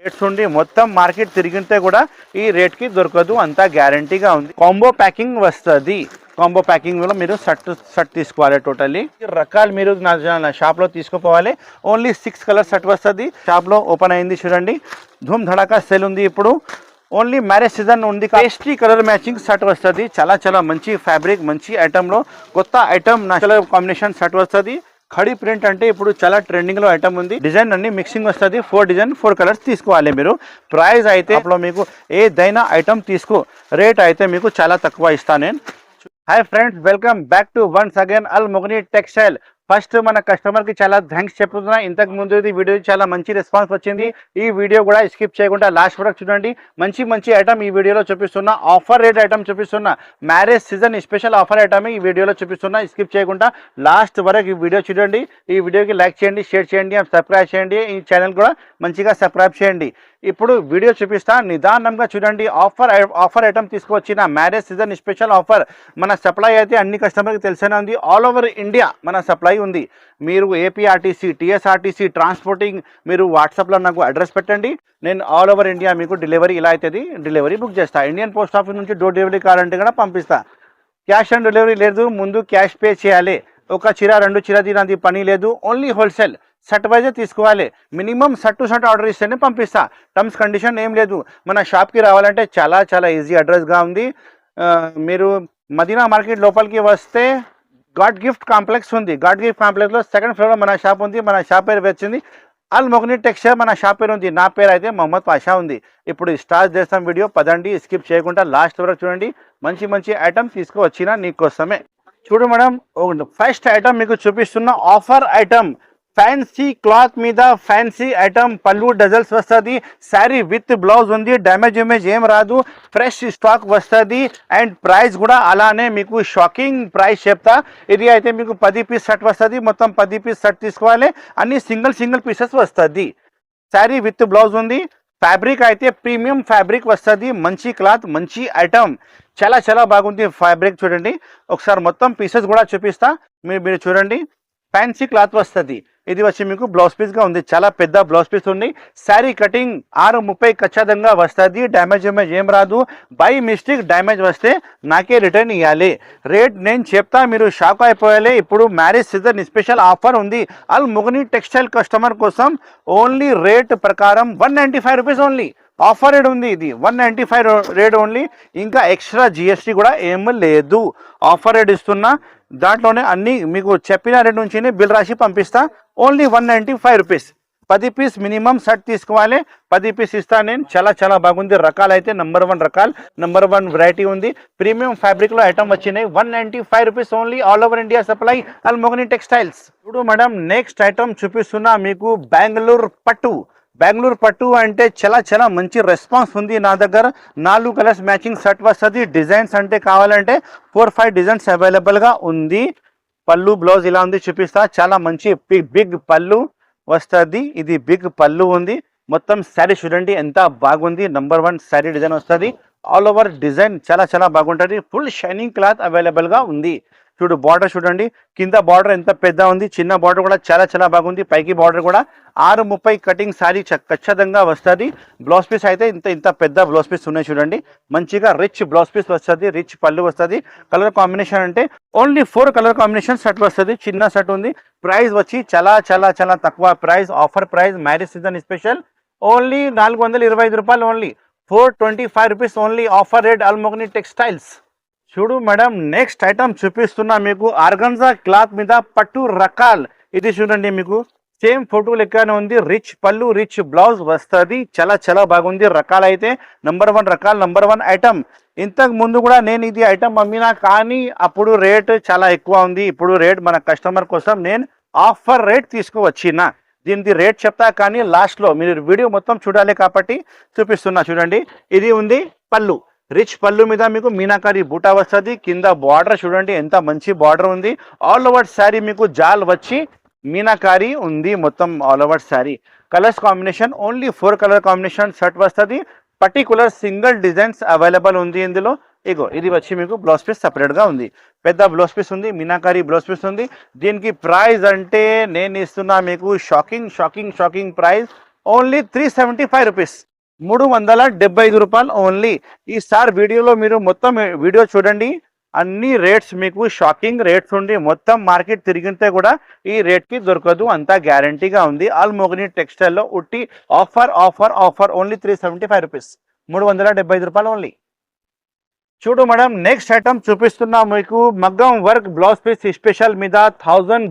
Rates ఉండి మొత్తం market తిరిగితే కూడా ఈ రేట్కి దొరకదు, అంతా గ్యారంటీగా ఉంది. కాంబో ప్యాకింగ్ వస్తుంది. కాంబో ప్యాకింగ్లో మీరు షర్ట్ తీసుకోవాలి. టోటల్లీ రకాలు మీరు నా షాప్లో తీసుకుపోవాలి. ఓన్లీ 6 కలర్ షర్ట్ వస్తుంది. షాప్లో ఓపెన్ అయింది చూడండి, ధూమ్ ధడాకా సేల్ ఉంది. ఇప్పుడు ఓన్లీ మ్యారేజ్ సీజన్ ఉంది. పేస్ట్రీ కలర్ మ్యాచింగ్ షర్ట్ వస్తుంది. చాలా మంచి ఫ్యాబ్రిక్, మంచి ఐటెంలో కొత్త ఐటమ్ నా కలర్ కాంబినేషన్ షర్ట్ వస్తుంది. ఖడీ ప్రింట్ అంటే ఇప్పుడు చాలా ట్రెండింగ్ లో ఐటమ్ ఉంది. డిజైన్ అన్ని మిక్సింగ్ వస్తుంది. 4 డిజైన్ 4 కలర్స్ తీసుకోవాలి మీరు. ప్రైస్ అయితే అప్పుడు మీకు ఏదైనా ఐటమ్ తీసుకో, రేట్ అయితే మీకు చాలా తక్కువ ఇస్తాను నేను. Hi friends, welcome back to once again Al Mogani textile. First మన కస్టమర్కి చాలా థ్యాంక్స్ చెప్తున్నా. ఇంతకు ముందు వీడియో చాలా మంచి రెస్పాన్స్ వచ్చింది. ఈ వీడియో కూడా స్కిప్ చేయకుండా లాస్ట్ వరకు చూడండి. మంచి ఐటమ్ ఈ వీడియోలో చూపిస్తున్నా. ఆఫర్ రేట్ ఐటమ్ చూపిస్తున్నా. Marriage season special offer item ఈ వీడియోలో చూపిస్తున్నా. స్కిప్ చేయకుండా లాస్ట్ వరకు ఈ వీడియో చూడండి. ఈ వీడియోకి లైక్ చేయండి, షేర్ చేయండి, సబ్స్క్రైబ్ చేయండి. ఈ ఛానల్ కూడా మంచిగా సబ్స్క్రైబ్ చేయండి. ఇప్పుడు వీడియో చూపిస్తా, నిదానంగా చూడండి. ఆఫర్ ఐటమ్ తీసుకొచ్చిన మ్యారేజ్ సీజన్ స్పెషల్ ఆఫర్. మన సప్లై అయితే అన్ని కస్టమర్కి తెలిసేనే ఉంది. ఆల్ ఓవర్ ఇండియా మన సప్లై ఉంది. మీరు ఏపీఆర్టీసీ, టీఎస్ఆర్టీసీ ట్రాన్స్పోర్టింగ్ మీరు వాట్సాప్లో నాకు అడ్రస్ పెట్టండి. నేను ఆల్ ఓవర్ ఇండియా మీకు డెలివరీ ఇలా అవుతుంది, డెలివరీ బుక్ చేస్తా. ఇండియన్ పోస్ట్ ఆఫీస్ నుంచి డోర్ డెలివరీ కావాలంటే కూడా పంపిస్తా. క్యాష్ ఆన్ డెలివరీ లేదు, ముందు క్యాష్ పే చేయాలి. ఒక చీర 2 చీర తినది పని లేదు. ఓన్లీ హోల్సేల్ షర్ట్ వైజే తీసుకోవాలి. Minimum shirt to shirt order ఇస్తేనే పంపిస్తా. టర్మ్స్ కండిషన్ ఏం లేదు. మన షాప్కి రావాలంటే చాలా ఈజీ అడ్రస్గా ఉంది. మీరు మదీనా మార్కెట్ లోపలికి వస్తే గాడ్ గిఫ్ట్ కాంప్లెక్స్ ఉంది. గాడ్ గిఫ్ట్ కాంప్లెక్స్లో 2nd ఫ్లోర్లో మన షాప్ ఉంది. మన షాప్ పేరు వచ్చింది అల్ మొగనీ టెక్స్టైల్. మన షాప్ పేరు ఉంది. నా పేరు అయితే మొహమ్మద్ పాషా ఉంది. ఇప్పుడు స్టార్ట్ చేస్తాం వీడియో. పదండి, స్కిప్ చేయకుండా లాస్ట్ వరకు చూడండి. మంచి ఐటమ్ తీసుకువచ్చిన నీకోసమే. చూడు మేడం, ఫస్ట్ ఐటమ్ మీకు చూపిస్తున్న ఆఫర్ ఐటమ్. ఫ్యాన్సీ క్లాత్ మీద ఫ్యాన్సీ ఐటమ్. పళ్ళు డజల్స్ వస్తుంది. శారీ విత్ బ్లౌజ్ ఉంది. డ్యామేజ్ ఏం రాదు. ఫ్రెష్ స్టాక్ వస్తుంది. అండ్ ప్రైస్ కూడా అలానే మీకు షాకింగ్ ప్రైస్ చెప్తా. ఇది అయితే మీకు 10 పీస్ షర్ట్ వస్తుంది. మొత్తం 10 పీస్ షర్ట్ తీసుకోవాలి. అన్ని సింగిల్ పీసెస్ వస్తుంది. శారీ విత్ బ్లౌజ్ ఉంది. ఫ్యాబ్రిక్ అయితే ప్రీమియం ఫ్యాబ్రిక్ వస్తుంది. మంచి క్లాత్, మంచి ఐటమ్. చాలా బాగుంది ఫ్యాబ్రిక్. చూడండి ఒకసారి మొత్తం పీసెస్ కూడా చూపిస్తా. మీరు చూడండి, ఫ్యాన్సీ క్లాత్ వస్తుంది. ఇది వచ్చి మీకు బ్లౌజ్ పీస్గా ఉంది. చాలా పెద్ద బ్లౌజ్ పీస్ ఉంది. శారీ కటింగ్ 6:30 ఖచ్చితంగా వస్తుంది. డ్యామేజ్ ఏం రాదు. బై మిస్టేక్ డ్యామేజ్ వస్తే నాకే రిటర్న్ ఇవ్వాలి. రేట్ నేను చెప్తా, మీరు షాక్ అయిపోయాలి. ఇప్పుడు మ్యారేజ్ సీజన్ స్పెషల్ ఆఫర్ ఉంది అల్ మొగనీ టెక్స్టైల్ కస్టమర్ కోసం. ఓన్లీ రేట్ ప్రకారం 195 రూపీస్ ఓన్లీ. ఆఫర్ రేట్ ఉంది. ఇది 195 రేట్ ఓన్లీ. ఇంకా ఎక్స్ట్రా జిఎస్టీ కూడా ఏం లేదు. ఆఫర్ రేట్ ఇస్తున్నా. దాంట్లోనే అన్ని మీకు చెప్పిన రేట్ నుంచి బిల్ రాసి పంపిస్తా. Only 195 rupees. 10 piece minimum shirt తీసుకోవాలి. 10 పీస్ ఇస్తా నేను. చాలా బాగుంది. రకాలు అయితే నంబర్ 1 రకాలు, నంబర్ 1 వెరైటీ ఉంది. ప్రీమియం ఫ్యాబ్రిక్లో ఐటమ్ వచ్చినాయి. 195 rupees only. All over India supply Al Mogani textiles. ఇప్పుడు మేడం నెక్స్ట్ ఐటమ్ చూపిస్తున్నా మీకు. బెంగళూరు పట్టు. బెంగళూరు పట్టు అంటే చాలా మంచి రెస్పాన్స్ ఉంది. నా దగ్గర 4 కలర్స్ మ్యాచింగ్ షర్ట్ వస్తుంది. డిజైన్స్ అంటే కావాలంటే 4-5 డిజైన్స్ అవైలబుల్గా ఉంది. పళ్ళు బ్లౌజ్ ఇలా ఉంది, చూపిస్తా. చాలా మంచి బిగ్ పళ్ళు వస్తుంది. ఇది బిగ్ పళ్ళు ఉంది. మొత్తం శారీ చూడండి ఎంత బాగుంది. నంబర్ 1 శారీ డిజైన్ వస్తుంది. ఆల్ ఓవర్ డిజైన్ చాలా బాగుంటుంది. ఫుల్ షైనింగ్ క్లాత్ అవైలబుల్గా ఉంది. చూడు బార్డర్ చూడండి, కింద బార్డర్ ఎంత పెద్ద ఉంది. చిన్న బార్డర్ కూడా చాలా బాగుంది. పైకి బార్డర్ కూడా 6:30 కటింగ్ శారీ ఖచ్చితంగా వస్తుంది. బ్లౌజ్ పీస్ అయితే ఇంత పెద్ద బ్లౌజ్ పీస్ ఉన్నాయి చూడండి. మంచిగా రిచ్ బ్లౌజ్ పీస్ వస్తుంది. రిచ్ పళ్ళు వస్తుంది. కలర్ కాంబినేషన్ అంటే ఓన్లీ 4 కలర్ కాంబినేషన్ షర్ట్ వస్తుంది. చిన్న షర్ట్ ఉంది. ప్రైస్ వచ్చి చాలా తక్కువ price. Offer price marriage season special. Only 425 రూపాయలు only. 425 rupees only. Offer rate Al Mogani textiles. చూడు మేడం నెక్స్ట్ ఐటమ్ చూపిస్తున్నా మీకు. ఆర్గన్జా క్లాత్ మీద పట్టు రకాల్. ఇది చూడండి మీకు సేమ్ ఫోటో లెక్కనే ఉంది. రిచ్ పళ్ళు, రిచ్ బ్లౌజ్ వస్తుంది. చాలా బాగుంది. రకాలు అయితే నంబర్ 1 రకాలు, నంబర్ 1 ఐటమ్. ఇంతకు ముందు కూడా నేను ఇది ఐటమ్ అమ్మినా, కానీ అప్పుడు రేట్ చాలా ఎక్కువ ఉంది. ఇప్పుడు రేట్ మన కస్టమర్ కోసం నేను ఆఫర్ రేట్ తీసుకువచ్చిన. దీనికి రేట్ చెప్తా, కానీ లాస్ట్లో మీరు వీడియో మొత్తం చూడాలి కాబట్టి చూపిస్తున్నా. చూడండి ఇది ఉంది పళ్ళు. రిచ్ పళ్ళు మీద మీకు మీనాకారి బూటా వస్తుంది. కింద బార్డర్ చూడండి ఎంత మంచి బార్డర్ ఉంది. ఆల్ ఓవర్ శారీ మీకు జాల్ వచ్చి మీనాకారి ఉంది. మొత్తం all over sari. Colours combination only 4 colour combination shirt వస్తుంది. పర్టికులర్ సింగిల్ డిజైన్స్ అవైలబుల్ ఉంది ఇందులో. ఇగో ఇది వచ్చి మీకు బ్లౌజ్ పీస్ సపరేట్గా ఉంది. పెద్ద బ్లౌజ్ పీస్ ఉంది. మీనాకారి బ్లౌజ్ పీస్ ఉంది. దీనికి ప్రైస్ అంటే నేను ఇస్తున్నా మీకు షాకింగ్ ప్రైస్. ఓన్లీ 375 రూపీస్, 375 రూపాయలు ఓన్లీ. ఈసారి వీడియోలో మీరు మొత్తం వీడియో చూడండి, అన్ని రేట్స్ మీకు షాకింగ్ రేట్స్ ఉండి మొత్తం మార్కెట్ తిరిగితే కూడా ఈ రేట్కి దొరకదు, అంతా గ్యారంటీగా ఉంది. ఆల్ మోగిని టెక్స్టైల్లో ఉట్టి offer offer offer only 375 rupees, 375 రూపాయలు ఓన్లీ. చూడు మేడం, నెక్స్ట్ ఐటమ్ చూపిస్తున్నా మీకు మగ్గం వర్క్ బ్లౌజ్ పీస్ స్పెషల్ మీద 1000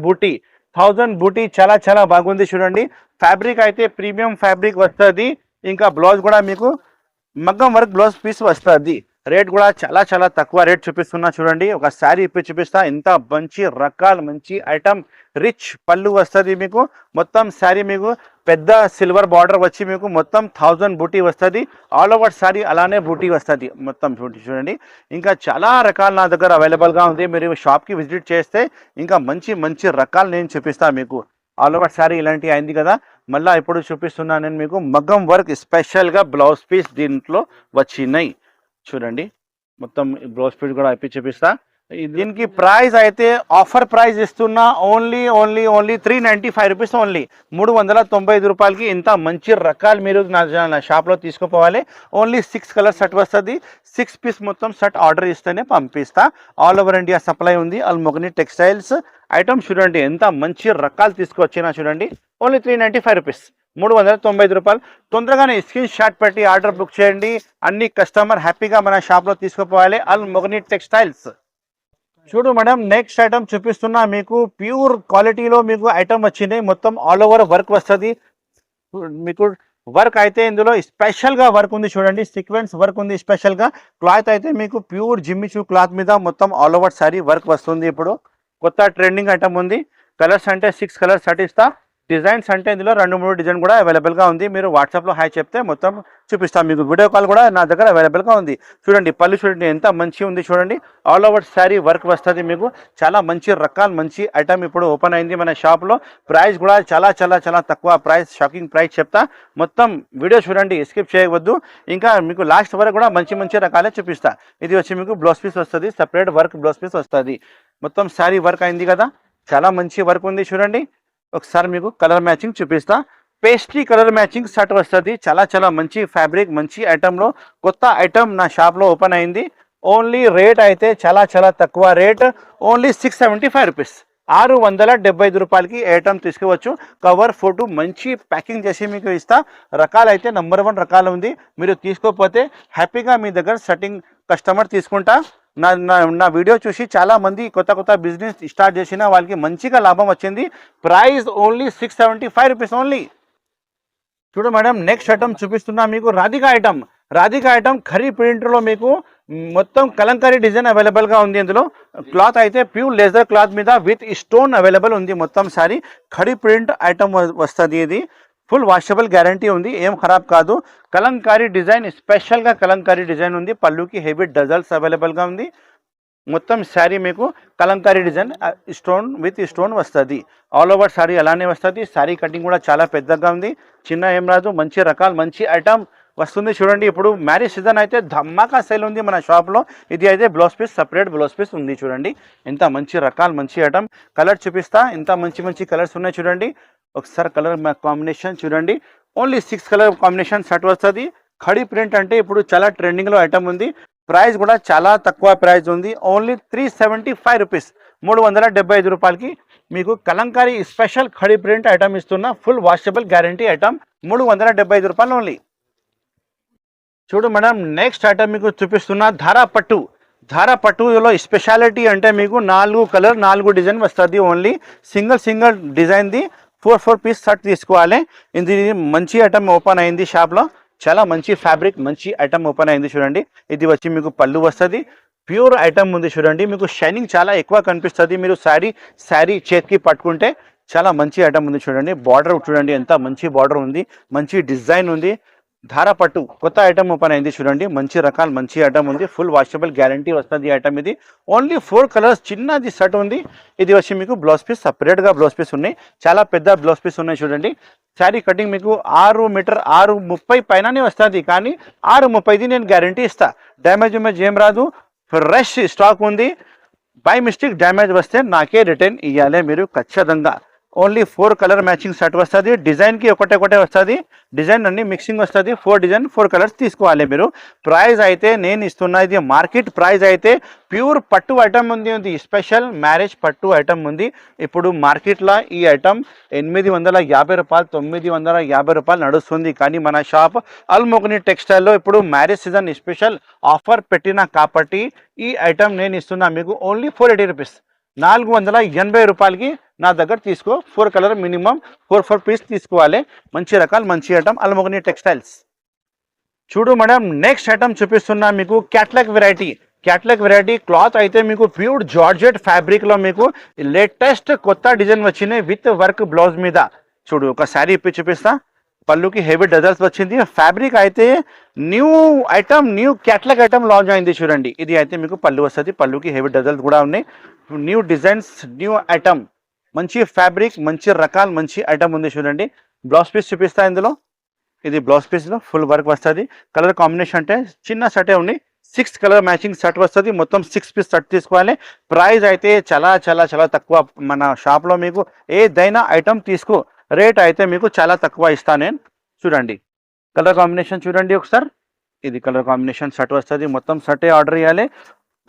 బూటీ చాలా చాలా బాగుంది చూడండి. ఫ్యాబ్రిక్ అయితే ప్రీమియం ఫ్యాబ్రిక్ వస్తుంది, ఇంకా బ్లౌజ్ కూడా మీకు మగ్గం వర్క్ బ్లౌజ్ పీస్ వస్తుంది. రేట్ కూడా చాలా చాలా తక్కువ రేట్ చూపిస్తున్నా చూడండి. ఒక శారీ ఇప్పి చూపిస్తా, ఎంత మంచి రకాలు మంచి ఐటమ్, రిచ్ పళ్ళు వస్తుంది మీకు. మొత్తం శారీ మీకు పెద్ద సిల్వర్ బార్డర్ వచ్చి మీకు మొత్తం 1000 బూటీ వస్తుంది. ఆల్ ఓవర్ శారీ అలానే బూటీ వస్తుంది మొత్తం బూటీ చూడండి. ఇంకా చాలా రకాలు నా దగ్గర అవైలబుల్గా ఉంది, మీరు షాప్కి విజిట్ చేస్తే ఇంకా మంచి మంచి రకాలు నేను చూపిస్తాను మీకు. ఆల్ ఓవర్ శారీ ఇలాంటి అయింది కదా, మళ్ళీ ఇప్పుడు చూపిస్తున్నా నేను మీకు మగ్గం వర్క్ స్పెషల్గా బ్లౌజ్ పీస్ దీంట్లో వచ్చినాయి చూడండి. మొత్తం బ్లౌజ్ పీస్ కూడా అయిపోయి చూపిస్తా. దీనికి ప్రైస్ అయితే ఆఫర్ ప్రైస్ ఇస్తున్నా ఓన్లీ 395 రూపీస్ ఓన్లీ, 395 రూపాయలకి ఇంత మంచి రకాలు మీరు నా షాప్లో తీసుకుపోవాలి. ఓన్లీ 6 కలర్ సెట్ వస్తుంది, 6 పీస్ మొత్తం సెట్ ఆర్డర్ ఇస్తేనే పంపిస్తా. ఆల్ ఓవర్ ఇండియా సప్లై ఉంది. అల్మోగిని టెక్స్టైల్స్ ఐటమ్ చూడండి, ఎంత మంచి రకాలు తీసుకొచ్చినా చూడండి. ఓన్లీ 395 రూపీస్, 395 రూపాయలు. తొందరగానే స్క్రీన్ షాట్ పెట్టి ఆర్డర్ బుక్ చేయండి, అన్ని కస్టమర్ హ్యాపీగా మన షాప్లో తీసుకుపోవాలి. అల్మోగిని టెక్స్టైల్స్. చూడు మేడం, నెక్స్ట్ ఐటమ్ చూపిస్తున్నా మీకు ప్యూర్ క్వాలిటీలో మీకు ఐటమ్ వచ్చినాయి. మొత్తం ఆల్ ఓవర్ వర్క్ వస్తుంది మీకు. వర్క్ అయితే ఇందులో స్పెషల్గా వర్క్ ఉంది చూడండి, సీక్వెన్స్ వర్క్ ఉంది స్పెషల్గా. క్లాత్ అయితే మీకు ప్యూర్ జిమ్మిచూ క్లాత్ మీద మొత్తం ఆల్ ఓవర్ సారీ వర్క్ వస్తుంది. ఇప్పుడు కొత్త ట్రెండింగ్ ఐటమ్ ఉంది. కలర్స్ అంటే 6 కలర్స్ సెట్ ఇస్తా. డిజైన్స్ అంటే ఇందులో 2-3 డిజైన్ కూడా అవైలబుల్గా ఉంది. మీరు వాట్సాప్లో హాయ్ చెప్తే మొత్తం చూపిస్తాను మీకు. వీడియో కాల్ కూడా నా దగ్గర అవైలబుల్గా ఉంది. చూడండి పళ్ళు చూడండి ఎంత మంచిగా ఉంది చూడండి. ఆల్ ఓవర్ శారీ వర్క్ వస్తుంది మీకు. చాలా మంచి రకాలు మంచి ఐటమ్ ఇప్పుడు ఓపెన్ అయింది మన షాప్లో. ప్రైస్ కూడా చాలా చాలా చాలా తక్కువ ప్రైస్, షాకింగ్ ప్రైస్ చెప్తా. మొత్తం వీడియో చూడండి, స్కిప్ చేయవద్దు. ఇంకా మీకు లాస్ట్ వరకు కూడా మంచి మంచి రకాలే చూపిస్తా. ఇది వచ్చి మీకు బ్లౌజ్ పీస్ వస్తుంది, సపరేట్ వర్క్ బ్లౌజ్ పీస్ వస్తుంది. మొత్తం శారీ వర్క్ అయింది కదా, చాలా మంచి వర్క్ ఉంది చూడండి. ఒకసారి మీకు కలర్ మ్యాచింగ్ చూపిస్తా. పేస్ట్రీ కలర్ మ్యాచింగ్ షర్ట్ వస్తుంది. చాలా చాలా మంచి ఫ్యాబ్రిక్ మంచి ఐటెంలో కొత్త ఐటమ్ నా షాప్లో ఓపెన్ అయింది. ఓన్లీ రేట్ అయితే చాలా చాలా తక్కువ రేట్, ఓన్లీ 675 రూపీస్, 675 రూపాయలకి ఐటమ్ తీసుకోవచ్చు. కవర్ ఫోటో మంచి ప్యాకింగ్ చేసి మీకు ఇస్తా. రకాలు అయితే నెంబర్ 1 రకాలు ఉంది. మీరు తీసుకోకపోతే హ్యాపీగా మీ దగ్గర సెట్టింగ్ కస్టమర్ తీసుకుంటా. నా వీడియో చూసి చాలా మంది కొత్త బిజినెస్ స్టార్ట్ చేసిన వాళ్ళకి మంచిగా లాభం వచ్చింది. Price only 675 rupees only. చూడు మేడం, నెక్స్ట్ ఐటమ్ చూపిస్తున్నా మీకు రాధికా ఐటమ్ ఖరీ ప్రింట్లో మీకు మొత్తం కలంకారీ డిజైన్ అవైలబుల్గా ఉంది. ఇందులో క్లాత్ అయితే ప్యూర్ లెదర్ క్లాత్ మీద విత్ స్టోన్ అవైలబుల్ ఉంది. మొత్తం సారీ ఖరీ ప్రింట్ ఐటమ్ వస్తుంది. ఇది ఫుల్ వాషబుల్ గ్యారంటీ ఉంది, ఏం ఖరాబ్ కాదు. కలంకారీ డిజైన్ స్పెషల్గా కలంకారీ డిజైన్ ఉంది. పళ్ళుకి హెవీ డజల్స్ అవైలబుల్గా ఉంది. మొత్తం శారీ మీకు Kalamkari design stone with stone వస్తుంది. ఆల్ ఓవర్ శారీ అలానే వస్తుంది. శారీ కటింగ్ కూడా చాలా పెద్దగా ఉంది, చిన్న ఏం రాదు. మంచి రకాలు మంచి ఐటమ్ వస్తుంది చూడండి. ఇప్పుడు మ్యారేజ్ సీజన్ అయితే ధమాకా సేల్ ఉంది మన షాప్లో. ఇది అయితే blouse piece separate blouse piece ఉంది చూడండి. ఎంత మంచి రకాలు మంచి ఐటమ్. కలర్ చూపిస్తా, ఎంత మంచి మంచి కలర్స్ ఉన్నాయి చూడండి. ఒకసారి కలర్ కాంబినేషన్ చూడండి. ఓన్లీ 6 కలర్ కాంబినేషన్ సెట్ వస్తుంది. ఖడీ ప్రింట్ అంటే ఇప్పుడు చాలా ట్రెండింగ్లో ఐటమ్ ఉంది. ప్రైస్ కూడా చాలా తక్కువ ప్రైస్ ఉంది. ఓన్లీ 375 రూపీస్, 375 రూపాయలకి మీకు Kalamkari special khadi print item ఇస్తున్నా. ఫుల్ వాషబుల్ గ్యారంటీ ఐటమ్, 375 రూపాయలు ఓన్లీ. చూడు మేడం, నెక్స్ట్ ఐటమ్ మీకు చూపిస్తున్నా ధారా పట్టులో స్పెషాలిటీ అంటే మీకు 4 కలర్ 4 డిజైన్ వస్తుంది. ఓన్లీ సింగిల్ డిజైన్ది 4 పీస్ సెట్ తీసుకోవాలి. ఇది మంచి ఐటమ్ ఓపెన్ అయింది షాప్లో. చాలా మంచి ఫ్యాబ్రిక్ మంచి ఐటమ్ ఓపెన్ అయింది చూడండి. ఇది వచ్చి మీకు పళ్ళు వస్తుంది. ప్యూర్ ఐటమ్ ఉంది చూడండి. మీకు షైనింగ్ చాలా ఎక్కువ కనిపిస్తుంది. మీరు శారీ చేతికి పట్టుకుంటే చాలా మంచి ఐటమ్ ఉంది చూడండి. బార్డర్ చూడండి ఎంత మంచి బార్డర్ ఉంది, మంచి డిజైన్ ఉంది. ధారా పట్టు కొత్త ఐటమ్ ఓపెన్ అయింది చూడండి. మంచి రకాలు మంచి ఐటమ్ ఉంది. ఫుల్ వాషబుల్ గ్యారంటీ వస్తుంది ఐటమ్. ఇది ఓన్లీ 4 కలర్స్ చిన్నది సెట్ ఉంది. ఇది వచ్చి మీకు బ్లౌజ్ పీస్ సపరేట్గా బ్లౌజ్ పీస్ ఉన్నాయి. చాలా పెద్ద బ్లౌజ్ పీస్ ఉన్నాయి చూడండి. శారీ కటింగ్ మీకు 6 మీటర్ 6:30 పైననే వస్తుంది, కానీ 6:30 నేను గ్యారంటీ ఇస్తా. డ్యామేజ్ ఏం రాదు, ఫ్రెష్ స్టాక్ ఉంది. బై మిస్టేక్ డ్యామేజ్ వస్తే నాకే రిటర్న్ ఇవ్వాలి మీరు ఖచ్చితంగా. ఓన్లీ 4 కలర్ మ్యాచింగ్ షర్ట్ వస్తుంది. డిజైన్కి ఒకటే వస్తుంది, డిజైన్ అన్ని మిక్సింగ్ వస్తుంది. 4 డిజైన్ 4 కలర్స్ తీసుకోవాలి మీరు. ప్రైస్ అయితే నేను ఇస్తున్నా, ఇది మార్కెట్ ప్రైస్ అయితే ప్యూర్ పట్టు ఐటమ్ ఉంది, స్పెషల్ మ్యారేజ్ పట్టు ఐటమ్ ఉంది. ఇప్పుడు మార్కెట్లో ఈ ఐటమ్ 850 రూపాయలు 950 రూపాయలు నడుస్తుంది. కానీ మన షాప్ అల్మోగని టెక్స్టైల్లో ఇప్పుడు మ్యారేజ్ సీజన్ స్పెషల్ ఆఫర్ పెట్టిన కాబట్టి ఈ ఐటమ్ నేను ఇస్తున్నా మీకు ఓన్లీ 480 రూపీస్, 480 రూపాయలకి నా దగ్గర తీసుకో. 4 కలర్ మినిమం 4 పీస్ తీసుకోవాలి. మంచి రకాలు మంచి ఐటమ్ అల్మోగని టెక్స్టైల్స్. చూడు మేడం, నెక్స్ట్ ఐటమ్ చూపిస్తున్నా మీకు క్యాట్లాగ్ వెరైటీ క్లాత్ అయితే మీకు ప్యూర్ జార్జెట్ ఫ్యాబ్రిక్లో మీకు లేటెస్ట్ కొత్త డిజైన్ వచ్చినాయి విత్ వర్క్ బ్లౌజ్ మీద. చూడు ఒక శారీ ఇప్పి చూపిస్తా. పళ్ళుకి హెవీ డజల్స్ వచ్చింది. ఫ్యాబ్రిక్ అయితే new item, new catalogue item launch అయింది చూడండి. ఇది అయితే మీకు పళ్ళు వస్తుంది, పళ్ళుకి హెవీ డజల్స్ కూడా ఉన్నాయి. న్యూ డిజైన్స్, న్యూ ఐటమ్, మంచి ఫ్యాబ్రిక్, మంచి రకాలు, మంచి ఐటమ్ ఉంది చూడండి. బ్లౌజ్ పీస్ చూపిస్తా. ఇందులో ఇది బ్లౌజ్ పీస్లో ఫుల్ వర్క్ వస్తుంది. కలర్ కాంబినేషన్ అంటే చిన్న షర్టే ఉంది, 6 కలర్ మ్యాచింగ్ షర్ట్ వస్తుంది. మొత్తం 6 పీస్ షర్ట్ తీసుకోవాలి. ప్రైస్ అయితే చాలా తక్కువ. మన షాప్లో మీకు ఏదైనా ఐటమ్ తీసుకో, రేట్ అయితే మీకు చాలా తక్కువ ఇస్తాను నేను. చూడండి కలర్ కాంబినేషన్ చూడండి ఒకసారి. ఇది కలర్ కాంబినేషన్ షర్ట్ వస్తుంది. మొత్తం షర్టే ఆర్డర్ చేయాలి.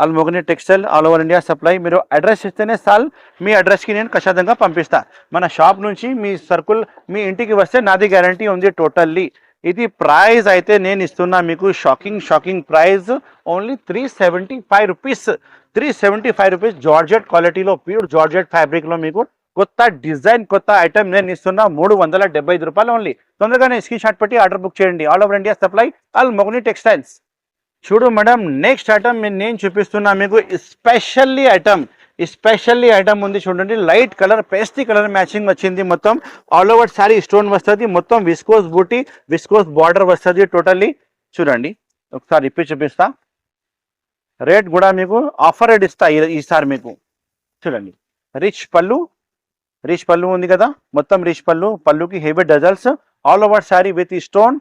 Almogani textile all over India supply. మీరు అడ్రస్ ఇస్తేనే చాలు, మీ అడ్రస్కి నేను ఖచ్చితంగా పంపిస్తా. మన షాప్ నుంచి మీ సర్కుల్ మీ ఇంటికి వస్తే నాది గ్యారంటీ ఉంది టోటల్లీ. ఇది ప్రైస్ అయితే నేను ఇస్తున్నా మీకు shocking price only 375 rupees. 375 rupees georgette క్వాలిటీలో, ప్యూర్ జార్జెట్ ఫ్యాబ్రిక్లో మీకు కొత్త డిజైన్, కొత్త ఐటమ్ నేను ఇస్తున్నా. 375 రూపాయలు ఓన్లీ. తొందరగానే స్క్రీన్ షాట్ పెట్టి ఆర్డర్ బుక్ చేయండి. All over India supply Almogani textiles. చూడు మేడం, నెక్స్ట్ ఐటమ్ నేను చూపిస్తున్నా మీకు స్పెషల్లీ ఐటమ్ ఉంది చూడండి. Light colour pastel colour matching వచ్చింది. మొత్తం ఆల్ ఓవర్ శారీ స్టోన్ వస్తుంది. మొత్తం విస్కోస్ బూటీ, విస్కోస్ బార్డర్ వస్తుంది టోటల్లీ. చూడండి ఒకసారి ఇప్పి చూపిస్తా. రేట్ కూడా మీకు ఆఫర్ రేట్ ఇస్తా ఈసారి మీకు. చూడండి రిచ్ పళ్ళు ఉంది కదా, మొత్తం రిచ్ పళ్ళుకి heavy dazzles, all over sari with stone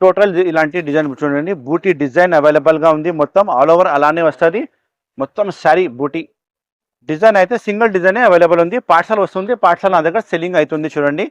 total ఇలాంటి డిజైన్ చూడండి. బూటీ డిజైన్ అవైలబుల్గా ఉంది. మొత్తం ఆల్ ఓవర్ అలానే వస్తుంది. మొత్తం శారీ బూటీ డిజైన్ అయితే సింగిల్ డిజైనే అవైలబుల్ ఉంది. పార్సల్ వస్తుంది, పార్సల్ నా దగ్గర సెల్లింగ్ అవుతుంది చూడండి.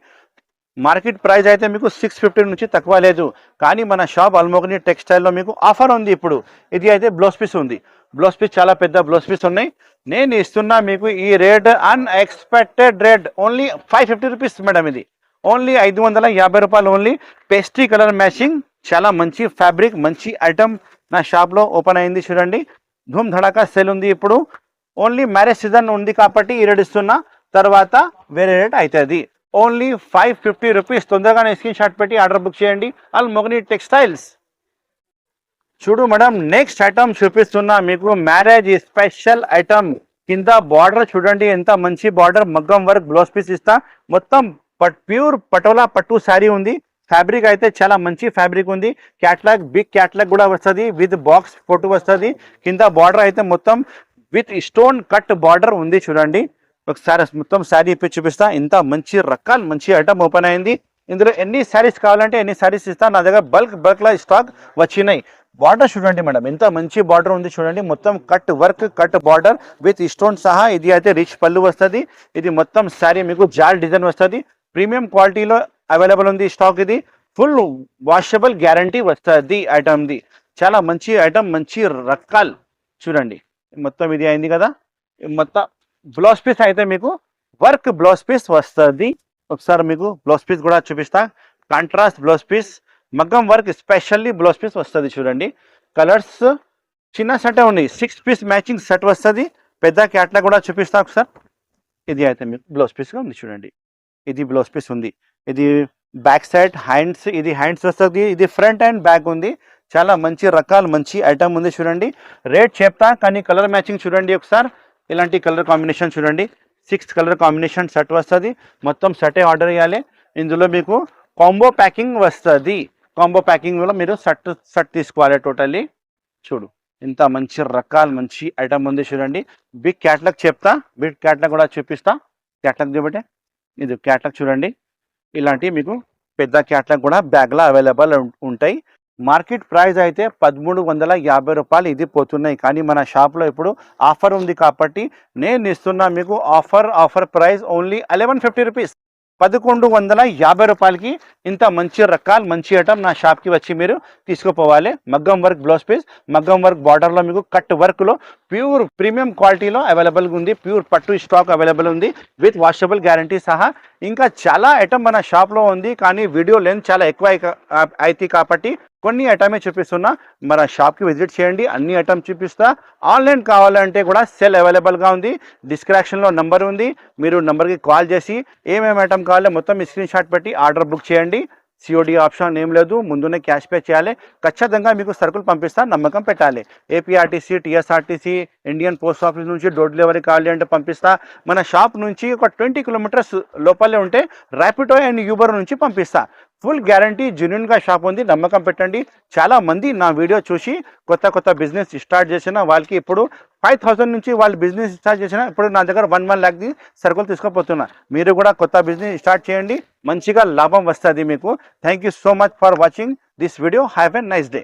మార్కెట్ ప్రైస్ అయితే మీకు 650 నుంచి తక్కువ లేదు. కానీ మన షాప్ అల్మోగని టెక్స్టైల్లో మీకు ఆఫర్ ఉంది ఇప్పుడు. ఇది అయితే బ్లౌజ్ పీస్ ఉంది. బ్లౌజ్ పీస్ చాలా పెద్ద బ్లౌజ్ పీస్ ఉన్నాయి. నేను ఇస్తున్నా మీకు ఈ rate unexpected rate only 550 rupees madam. ఇది ఓన్లీ 550 రూపాయలు ఓన్లీ. పేస్ట్రీ కలర్ మ్యాచింగ్, చాలా మంచి ఫ్యాబ్రిక్, మంచి ఐటమ్ నా షాప్లో ఓపెన్ అయింది చూడండి. ధూమ్ ధడాకా సేల్ ఉంది ఇప్పుడు. ఓన్లీ మ్యారేజ్ సీజన్ ఉంది కాబట్టి ఈ రేట్ ఇస్తున్నా, తర్వాత వేరే రేట్ అవుతుంది. Only 550 rupees. తొందరగానే స్క్రీన్ షాట్ పెట్టి ఆర్డర్ బుక్ చేయండి. అల్మోగని టెక్స్టైల్స్. చూడు మేడం, నెక్స్ట్ ఐటమ్ చూపిస్తున్నా మీకు మ్యారేజ్ స్పెషల్ ఐటమ్. కింద బార్డర్ చూడండి ఎంత మంచి బార్డర్, మగ్గం వర్క్ బ్లౌజ్ పీస్ ఇస్తా. మొత్తం ప్యూర్ పటోలా పట్టు శారీ ఉంది. ఫ్యాబ్రిక్ అయితే చాలా మంచి ఫ్యాబ్రిక్ ఉంది. క్యాట్లాగ్, బిగ్ క్యాట్లాగ్ కూడా వస్తుంది విత్ బాక్స్ ఫోటో వస్తుంది. కింద బార్డర్ అయితే మొత్తం విత్ స్టోన్ కట్ బార్డర్ ఉంది చూడండి. ఒకసారి మొత్తం శారీ ఇప్పి చూపిస్తా. ఇంత మంచి రకాలు మంచి ఐటమ్ ఓపెన్ అయింది. ఇందులో ఎన్ని శారీస్ కావాలంటే ఎన్ని శారీస్ ఇస్తా. నా దగ్గర బల్క్లో స్టాక్ వచ్చినాయి. బార్డర్ చూడండి మేడం, ఎంత మంచి బార్డర్ ఉంది చూడండి. మొత్తం cut work, cut border with stone సహా. ఇది అయితే రిచ్ పళ్ళు వస్తుంది. ఇది మొత్తం శారీ మీకు జాల్ డిజైన్ వస్తుంది. ప్రీమియం క్వాలిటీలో అవైలబుల్ ఉంది స్టాక్. ఇది ఫుల్ వాషబుల్ గ్యారంటీ వస్తుంది ఐటమ్ది. చాలా మంచి ఐటమ్, మంచి రకాలు చూడండి. మొత్తం ఇది అయింది కదా. మొత్తం బ్లౌజ్ పీస్ అయితే మీకు వర్క్ బ్లౌజ్ పీస్ వస్తుంది. ఒకసారి మీకు బ్లౌజ్ పీస్ కూడా చూపిస్తా. కాంట్రాస్ట్ బ్లౌజ్ పీస్, మగ్గం వర్క్ స్పెషల్లీ బ్లౌజ్ పీస్ వస్తుంది చూడండి. కలర్స్ చిన్న సెట్ ఉంది, 6 పీస్ మ్యాచింగ్ సెట్ వస్తుంది. పెద్ద క్యాట్లాగ్ కూడా చూపిస్తా ఒకసారి. ఇది అయితే మీకు బ్లౌజ్ పీస్గా ఉంది చూడండి. ఇది బ్లౌజ్ పీస్ ఉంది. ఇది బ్యాక్ సైడ్ హ్యాండ్స్, ఇది హ్యాండ్స్ వస్తుంది. ఇది ఫ్రంట్ అండ్ బ్యాక్ ఉంది. చాలా మంచి రకాలు మంచి ఐటమ్ ఉంది చూడండి. రేట్ చెప్తా కానీ కలర్ మ్యాచింగ్ చూడండి ఒకసారి. ఇలాంటి కలర్ కాంబినేషన్ చూడండి. 6 కలర్ కాంబినేషన్ సెట్ వస్తుంది. మొత్తం సెటే ఆర్డర్ చేయాలి. ఇందులో మీకు కాంబో ప్యాకింగ్ వస్తుంది. కాంబో ప్యాకింగ్లో మీరు సెట్ తీసుకోవాలి టోటల్లీ. చూడు ఇంత మంచి రకాలు మంచి ఐటమ్ ఉంది చూడండి. బిగ్ క్యాట్లాగ్ చెప్తా, బిగ్ క్యాట్లాగ్ కూడా చూపిస్తా. క్యాట్లాగ్ చూపెట్టే, ఇది క్యాట్లాగ్ చూడండి. ఇలాంటి మీకు పెద్ద క్యాట్లాగ్ కూడా బ్యాగ్లో అవైలబుల్ ఉంటాయి. మార్కెట్ ప్రైస్ అయితే 1350 రూపాయలు ఇది పోతున్నాయి, కానీ మన షాప్లో ఇప్పుడు ఆఫర్ ఉంది కాబట్టి నేను ఇస్తున్నా మీకు ఆఫర్ ప్రైస్ ఓన్లీ 1150 రూపీస్. 1150 రూపాయలకి ఇంత మంచి రకాలు మంచి ఐటమ్ నా షాప్కి వచ్చి మీరు తీసుకుపోవాలి. మగ్గం వర్క్ బ్లౌజ్ పీస్, మగ్గం వర్క్ బార్డర్లో మీకు కట్ వర్క్లో ప్యూర్ ప్రీమియం క్వాలిటీలో అవైలబుల్గా ఉంది. ప్యూర్ పట్టు స్టాక్ అవైలబుల్ ఉంది విత్ వాషబుల్ గ్యారంటీ సహా. ఇంకా చాలా ఐటమ్ మన షాప్లో ఉంది, కానీ వీడియో లెంత్ చాలా ఎక్కువ అయితే కాబట్టి కొన్ని ఐటమే చూపిస్తున్నా. మన షాప్కి విజిట్ చేయండి, అన్ని ఐటమ్ చూపిస్తా. ఆన్లైన్ కావాలంటే కూడా సెల్ అవైలబుల్గా ఉంది. డిస్క్రిప్షన్లో నంబర్ ఉంది, మీరు నంబర్కి కాల్ చేసి ఏమేమి ఐటమ్ కావాలో మొత్తం స్క్రీన్ షాట్ పెట్టి ఆర్డర్ బుక్ చేయండి. సిఓడి ఆప్షన్ ఏం లేదు, ముందునే క్యాష్ పే చేయాలి. ఖచ్చితంగా మీకు సరుకులు పంపిస్తా, నమ్మకం పెట్టాలి. APRTC, TSRTC, Indian post office నుంచి డోర్ డెలివరీ కావాలి అంటే పంపిస్తా. మన షాప్ నుంచి ఒక 20 కిలోమీటర్స్ లోపలే ఉంటే ర్యాపిడో అండ్ యూబర్ నుంచి పంపిస్తా. ఫుల్ గ్యారంటీ, జెన్యూన్గా షాప్ ఉంది, నమ్మకం పెట్టండి. చాలా మంది నా వీడియో చూసి కొత్త బిజినెస్ స్టార్ట్ చేసిన వాళ్ళకి ఇప్పుడు 5000 నుంచి వాళ్ళు బిజినెస్ స్టార్ట్ చేసిన ఇప్పుడు నా దగ్గర 1 lakh సరుకులు తీసుకుపోతున్నా. మీరు కూడా కొత్త బిజినెస్ స్టార్ట్ చేయండి, మంచిగా లాభం వస్తుంది మీకు. Thank you so much for watching this video. Have a nice day.